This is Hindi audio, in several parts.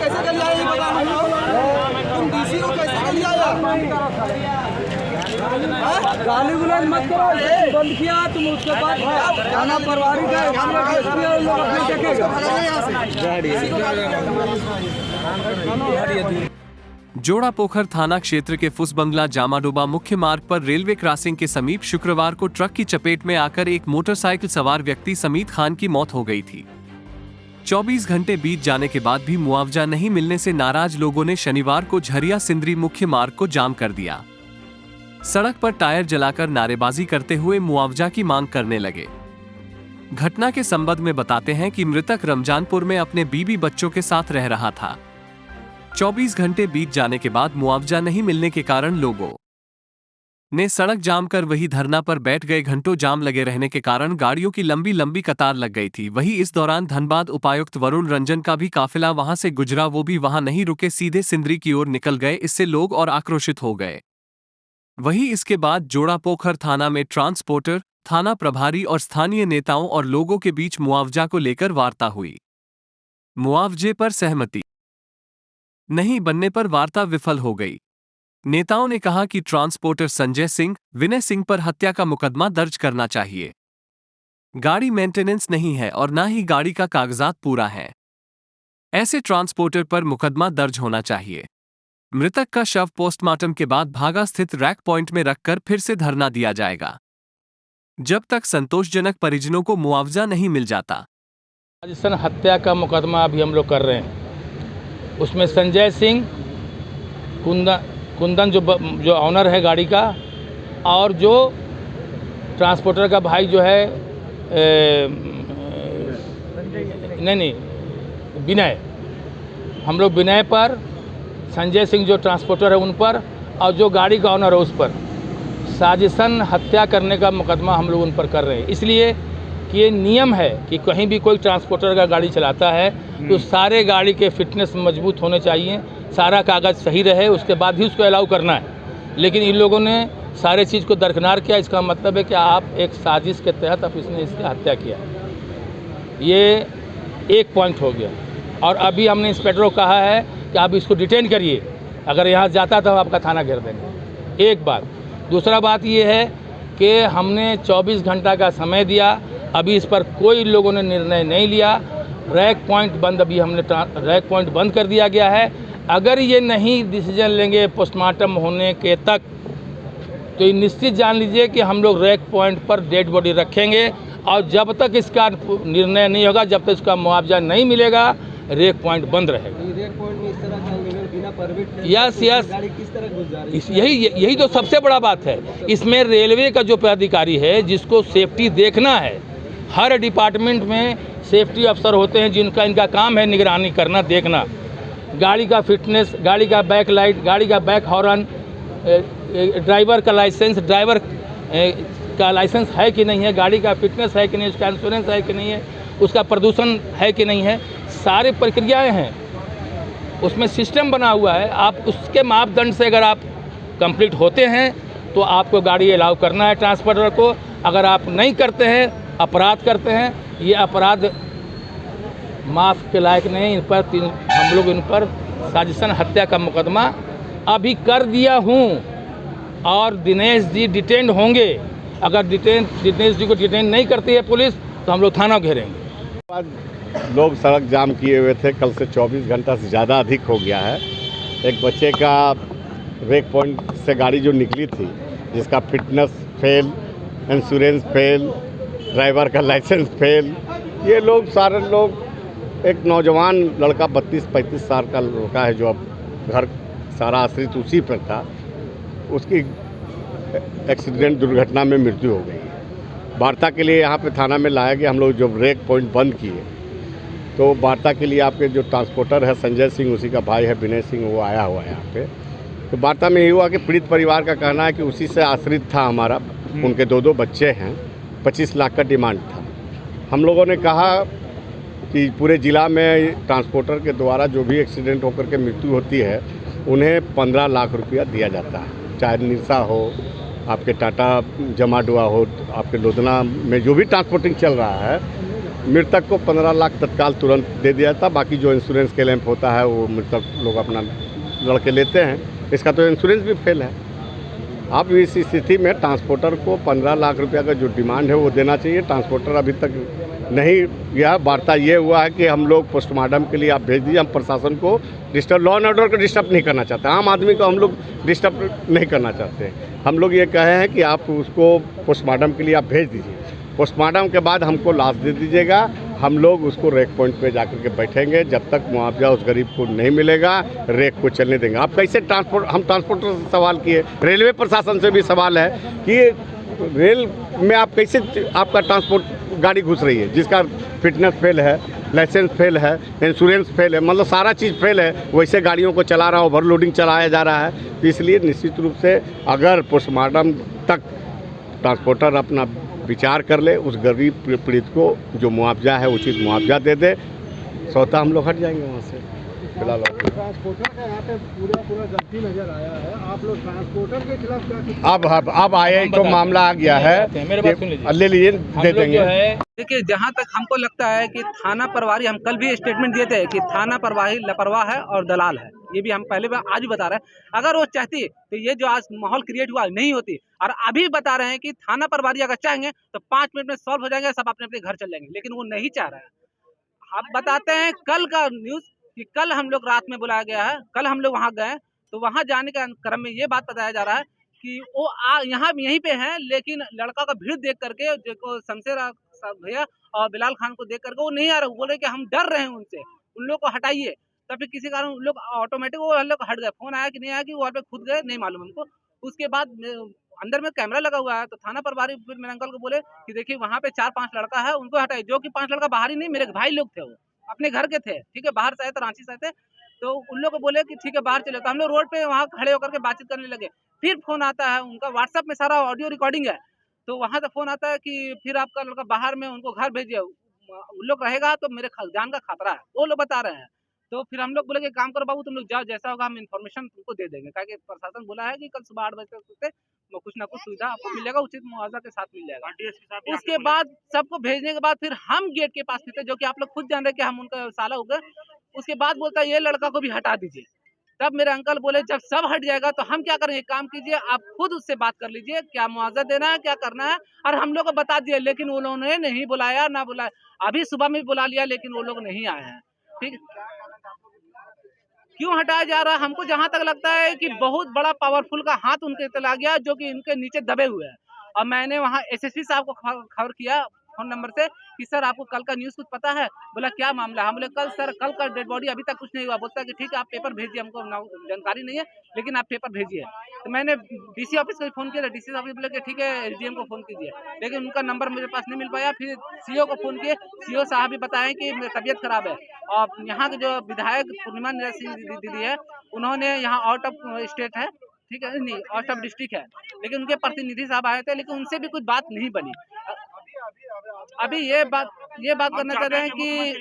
कैसे कर लिया ये बता मुझे। तुम डीसी को कैसे कर लिया गाली गुलाज मत करो, बंद किया तुम उसके बाद थाना प्रभारी का लोग अपने देखेगा। जोड़ा पोखर थाना क्षेत्र के फुसबंगला जामाडोबा मुख्य मार्ग पर रेलवे क्रॉसिंग के समीप शुक्रवार को ट्रक की चपेट में आकर एक मोटरसाइकिल सवार व्यक्ति समीत खान की मौत हो गई थी। 24 घंटे बीत जाने के बाद भी मुआवजा नहीं मिलने से नाराज लोगों ने शनिवार को झरिया सिंदरी मुख्य मार्ग को जाम कर दिया। सड़क पर टायर जलाकर नारेबाजी करते हुए मुआवजा की मांग करने लगे। घटना के संबंध में बताते हैं कि मृतक रमजानपुर में अपने बीबी बच्चों के साथ रह रहा था। 24 घंटे बीत जाने के बाद मुआवजा नहीं मिलने के कारण लोगों ने सड़क जाम कर वही धरना पर बैठ गए। घंटों जाम लगे रहने के कारण गाड़ियों की लंबी लंबी कतार लग गई थी। वहीं इस दौरान धनबाद उपायुक्त वरुण रंजन का भी काफिला वहां से गुजरा, वो भी वहां नहीं रुके, सीधे सिंदरी की ओर निकल गए। इससे लोग और आक्रोशित हो गए। वहीं इसके बाद जोड़ा पोखर थाना में ट्रांसपोर्टर, थाना प्रभारी और स्थानीय नेताओं और लोगों के बीच मुआवजा को लेकर वार्ता हुई। मुआवजे पर सहमति नहीं बनने पर वार्ता विफल हो गई। नेताओं ने कहा कि ट्रांसपोर्टर संजय सिंह, विनय सिंह पर हत्या का मुकदमा दर्ज करना चाहिए। गाड़ी मेंटेनेंस नहीं है और न ही गाड़ी का कागजात पूरा है। ऐसे ट्रांसपोर्टर पर मुकदमा दर्ज होना चाहिए। मृतक का शव पोस्टमार्टम के बाद भागा स्थित रैक पॉइंट में रखकर फिर से धरना दिया जाएगा, जब तक संतोषजनक परिजनों को मुआवजा नहीं मिल जाता। राजस्थान हत्या का मुकदमा अभी हम लोग कर रहे हैं। उसमें संजय सिंह, कुंदन जो ऑनर है गाड़ी का, और जो ट्रांसपोर्टर का भाई जो है नहीं विनय, हम लोग विनय पर, संजय सिंह जो ट्रांसपोर्टर है उन पर, और जो गाड़ी का ऑनर है उस पर साजिशन हत्या करने का मुकदमा हम लोग उन पर कर रहे हैं। इसलिए कि ये नियम है कि कहीं भी कोई ट्रांसपोर्टर का गाड़ी चलाता है तो सारे गाड़ी के फिटनेस मजबूत होने चाहिए, सारा कागज़ सही रहे, उसके बाद ही उसको अलाउ करना है। लेकिन इन लोगों ने सारे चीज़ को दरकिनार किया। इसका मतलब है कि आप एक साजिश के तहत अब इसने इसकी हत्या किया। ये एक पॉइंट हो गया। और अभी हमने इंस्पेक्टर को कहा है कि आप इसको डिटेन करिए, अगर यहाँ जाता तो आपका थाना घेर देंगे। एक बात। दूसरा बात ये है कि हमने 24 घंटा का समय दिया, अभी इस पर कोई लोगों ने निर्णय नहीं लिया। रैक पॉइंट बंद, अभी हमने रैक पॉइंट बंद कर दिया गया है। अगर ये नहीं डिसीजन लेंगे पोस्टमार्टम होने के तक, तो ये निश्चित जान लीजिए कि हम लोग रैक पॉइंट पर डेड बॉडी रखेंगे, और जब तक इसका निर्णय नहीं होगा, जब तक इसका मुआवजा नहीं मिलेगा, रैक पॉइंट बंद रहेगा। रैक पॉइंट में इस तरह बिना परमिट यस गाड़ी किस तरह घुस जा रही है? यही तो सबसे बड़ा बात है। इसमें रेलवे का जो पदाधिकारी है, जिसको सेफ्टी देखना है, हर डिपार्टमेंट में सेफ्टी अफसर होते हैं जिनका इनका काम है निगरानी करना, देखना गाड़ी का फिटनेस, गाड़ी का बैक लाइट, गाड़ी का बैक हॉर्न, ड्राइवर का लाइसेंस, ड्राइवर का लाइसेंस है कि नहीं है, गाड़ी का फिटनेस है कि नहीं, उसका इंश्योरेंस है कि नहीं है, उसका प्रदूषण है कि नहीं है, सारी प्रक्रियाएं हैं। उसमें सिस्टम बना हुआ है। आप उसके मापदंड से अगर आप कंप्लीट होते हैं तो आपको गाड़ी अलाउ करना है ट्रांसपोर्टर को। अगर आप नहीं करते हैं, अपराध करते हैं, ये अपराध माफ़ के लायक नहीं। इन पर हम लोग इन पर साजिशन हत्या का मुकदमा अभी कर दिया हूँ, और दिनेश जी डिटेन होंगे। अगर दिनेश जी को डिटेन नहीं करती है पुलिस, तो हम लोग थाना घेरेंगे। लोग सड़क जाम किए हुए थे, कल से 24 घंटा से ज़्यादा अधिक हो गया है। एक बच्चे का रैक पॉइंट से गाड़ी जो निकली थी, जिसका fitness fail, insurance fail, driver का लाइसेंस फेल, ये लोग सारे लोग, एक नौजवान लड़का 32-35 साल का लड़का है जो अब घर सारा आश्रित उसी पर था, उसकी एक्सीडेंट दुर्घटना में मृत्यु हो गई। वार्ता के लिए यहाँ पे थाना में लाया गया। हम लोग जब रैक पॉइंट बंद किए तो वार्ता के लिए आपके जो ट्रांसपोर्टर है संजय सिंह, उसी का भाई है विनय सिंह, वो आया हुआ है यहाँ पे। तो वार्ता में ये हुआ कि पीड़ित परिवार का कहना है कि उसी से आश्रित था हमारा, उनके 2 बच्चे हैं, 25 लाख का डिमांड था। हम लोगों ने कहा कि पूरे ज़िला में ट्रांसपोर्टर के द्वारा जो भी एक्सीडेंट होकर के मृत्यु होती है, उन्हें 15 लाख रुपया दिया जाता है। चाहे निरसा हो, आपके टाटा जमाडुआ हो, आपके लोधना में जो भी ट्रांसपोर्टिंग चल रहा है, मृतक को 15 लाख तत्काल तुरंत दे दिया था। बाकी जो इंश्योरेंस क्लेम होता है वो मृतक लोग अपना लड़के लेते हैं। इसका तो इंश्योरेंस भी फेल है। अब इस स्थिति में ट्रांसपोर्टर को 15 लाख रुपया का जो डिमांड है वो देना चाहिए। ट्रांसपोर्टर अभी तक नहीं। यह वार्ता ये हुआ है कि हम लोग पोस्टमार्टम के लिए आप भेज दीजिए। हम प्रशासन को डिस्टर्ब, लॉ एंड ऑर्डर को डिस्टर्ब नहीं करना चाहते। आम आदमी को हम लोग डिस्टर्ब नहीं करना चाहते। हम लोग ये कहे हैं कि आप उसको पोस्टमार्टम के लिए आप भेज दीजिए। पोस्टमार्टम के बाद हमको लाश दे दीजिएगा। हम लोग उसको रेक पॉइंट पे जाकर के बैठेंगे। जब तक मुआवजा उस गरीब को नहीं मिलेगा रेक को चलने देंगे। आप कैसे हम ट्रांसपोर्टर से सवाल किए, रेलवे प्रशासन से भी सवाल है कि रेल में आप कैसे, आपका ट्रांसपोर्ट गाड़ी घुस रही है जिसका फिटनेस फेल है, लाइसेंस फेल है, इंश्योरेंस फेल है, मतलब सारा चीज़ फेल है, वैसे गाड़ियों को चला रहा है, ओवरलोडिंग चलाया जा रहा है। तो इसलिए निश्चित रूप से अगर पोस्टमार्टम तक ट्रांसपोर्टर अपना विचार कर ले, उस गरीब पीड़ित को जो मुआवजा है उचित मुआवजा दे दे, स्वतः हम लोग हट जाएंगे वहाँ से। फिलहाल ट्रांसपोर्टर का यहाँ पे पूरा गलती नजर आया है। आप लोग ट्रांसपोर्टर के खिलाफ क्या अब आए तो मामला आ गया है, मेरे बात सुन लीजिए। ले लीजिए, दे देंगे। देखिए, जहाँ तक हमको लगता है कि थाना प्रभारी, हम कल भी स्टेटमेंट दिए थे कि थाना प्रभारी लापरवाह है और दलाल है। ये भी हम पहले भी आज भी बता रहे हैं। अगर वो चाहती तो ये जो आज माहौल क्रिएट हुआ नहीं होती। और अभी बता रहे हैं कि थाना प्रभारी अगर चाहेंगे तो 5 मिनट में सॉल्व हो जाएंगे, सब अपने अपने घर चल जाएंगे, लेकिन वो नहीं चाह रहे हैं। आप बताते हैं कल का न्यूज़ कि कल हम लोग रात में बुलाया गया है, कल हम लोग वहाँ गए तो वहाँ जाने के क्रम में ये बात बताया जा रहा है कि वो यहाँ यहीं पे हैं, लेकिन लड़का का भीड़ देख करके, जो शमशेर भैया और बिलाल खान को देख करके वो नहीं आ रहे। बोल रहे कि हम डर रहे हैं उनसे, उन लोग को हटाइए। तब फिर किसी कारण उन लोग ऑटोमेटिक वो लोग हट गए। फोन आया कि नहीं आया कि वहाँ पे खुद गए, नहीं मालूम हमको। उसके बाद अंदर में कैमरा लगा हुआ है, तो थाना प्रभारी फिर मेरे अंकल को बोले कि देखिए वहाँ पे 4-5 लड़का है, उनको हटाइए। जो कि 5 लड़का बाहर ही नहीं, मेरे भाई लोग थे, वो अपने घर के थे, ठीक है, बाहर से आए थे, रांची से आए थे। तो उन लोग को बोले कि ठीक है बाहर चले। तो हम लोग रोड पे वहाँ खड़े होकर के बातचीत करने लगे। फिर फोन आता है उनका, व्हाट्सएप में सारा ऑडियो रिकॉर्डिंग है। तो वहाँ से फोन आता है कि फिर आपका लड़का बाहर में, उनको घर भेजिए, उन लोग रहेगा तो मेरे जान का खतरा है, वो लोग बता रहे हैं। तो फिर हम लोग बोले कि काम करो बाबू, तुम लोग जाओ, जैसा होगा हम इन्फॉर्मेशन तुमको दे देंगे। कि प्रशासन बोला है कि कल सुबह 8 बजे तक कुछ ना कुछ सुविधा आपको मिलेगा, उचित मुआवजा के साथ मिल जाएगा। उसके बाद सबको भेजने के बाद फिर हम गेट के पास थे, जो कि आप लोग खुद जान रहे कि हम उनका साला हो गए। उसके बाद बोलता है ये लड़का को भी हटा दीजिए। तब मेरे अंकल बोले जब सब हट जाएगा तो हम क्या करें, एक काम कीजिए, आप खुद उससे बात कर लीजिए, क्या मुआवजा देना है, क्या करना है। और हम लोग को बता दिए, लेकिन उन्होंने नहीं बुलाया, ना बुलाया। अभी सुबह में बुला लिया, लेकिन वो लोग नहीं आए हैं। ठीक, क्यों हटाया जा रहा है? हमको जहां तक लगता है कि बहुत बड़ा पावरफुल का हाथ उनके चला गया, जो कि इनके नीचे दबे हुए हैं। और मैंने वहां एसएसपी साहब को खबर किया फोन नंबर से कि सर आपको कल का न्यूज़ कुछ पता है? बोला क्या मामला? हम बोले कल सर, कल का डेड बॉडी अभी तक कुछ नहीं हुआ। बोलता है कि ठीक है आप पेपर भेजिए, हमको जानकारी नहीं है, लेकिन आप पेपर भेजिए। तो मैंने डीसी ऑफिस को फोन किया, डीसी ऑफिस बोले कि ठीक है एसडीएम को फोन कीजिए, लेकिन उनका नंबर मेरे पास नहीं मिल पाया। फिर सीओ को फोन किए, सीओ साहब भी बताएं कि मेरी तबीयत खराब है। और यहाँ के जो विधायक पूर्णिमा सिंह दीदी है, उन्होंने यहाँ आउट ऑफ स्टेट है, ठीक है, नहीं आउट ऑफ डिस्ट्रिक्ट है, लेकिन उनके प्रतिनिधि साहब आए थे, लेकिन उनसे भी कुछ बात नहीं बनी। अभी ये बात करना चाहते हैं कि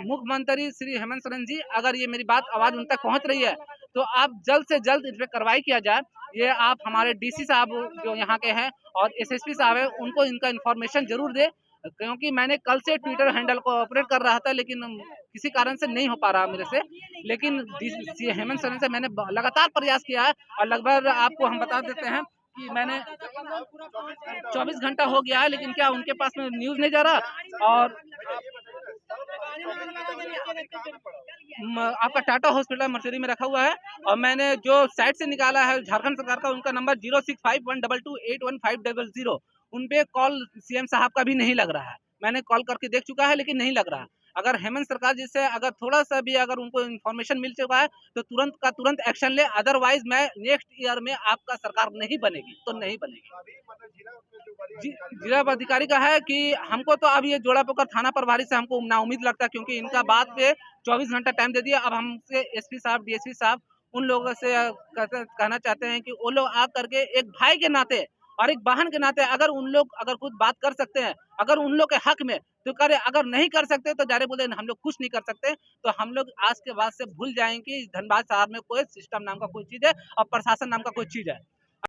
मुख्यमंत्री श्री हेमंत सोरेन जी, अगर ये मेरी बात आवाज उन तक पहुंच रही है तो आप जल्द से जल्द इस पर कार्रवाई किया जाए। ये आप हमारे डीसी साहब जो यहाँ के हैं और एसएसपी साहब है, उनको इनका इन्फॉर्मेशन जरूर दे, क्योंकि मैंने कल से ट्विटर हैंडल को ऑपरेट कर रहा था, लेकिन किसी कारण से नहीं हो पा रहा मेरे से। लेकिन हेमंत सोरेन से मैंने लगातार प्रयास किया है, और लगभग आपको हम बता देते हैं कि मैंने 24 घंटा हो गया है, लेकिन क्या उनके पास में न्यूज़ नहीं जा रहा। और आपका टाटा हॉस्पिटल मर्चरी में रखा हुआ है, और मैंने जो साइट से निकाला है झारखंड सरकार का, उनका नंबर 0651228150, उन पे कॉल सीएम साहब का भी नहीं लग रहा है। मैंने कॉल करके देख चुका है, लेकिन नहीं लग रहा। अगर हेमंत सरकार जी से अगर थोड़ा सा भी अगर उनको इन्फॉर्मेशन मिल चुका है तो तुरंत का तुरंत एक्शन ले, अदरवाइज मैं नेक्स्ट ईयर में आपका सरकार नहीं बनेगी तो नहीं बनेगी। जिला अधिकारी का है कि हमको तो अब ये जोड़ा पोखर थाना प्रभारी से हमको नाउम्मीद लगता है, क्योंकि इनका बात पे 24 घंटा टाइम दे दिया। अब हमसे एसपी साहब, डीएसपी साहब, उन लोगों से कहना चाहते हैं कि वो लोग आ करके एक भाई के नाते और एक बहन के नाते अगर उन लोग अगर कुछ बात कर सकते हैं, अगर उन लोग के हक में तो करे, अगर नहीं कर सकते तो जारे बोले हम लोग कुछ नहीं कर सकते, तो हम लोग आज के बाद से भूल जाएंगे कि धनबाद शहर में कोई सिस्टम नाम का कोई चीज़ है और प्रशासन नाम का कोई चीज़ है।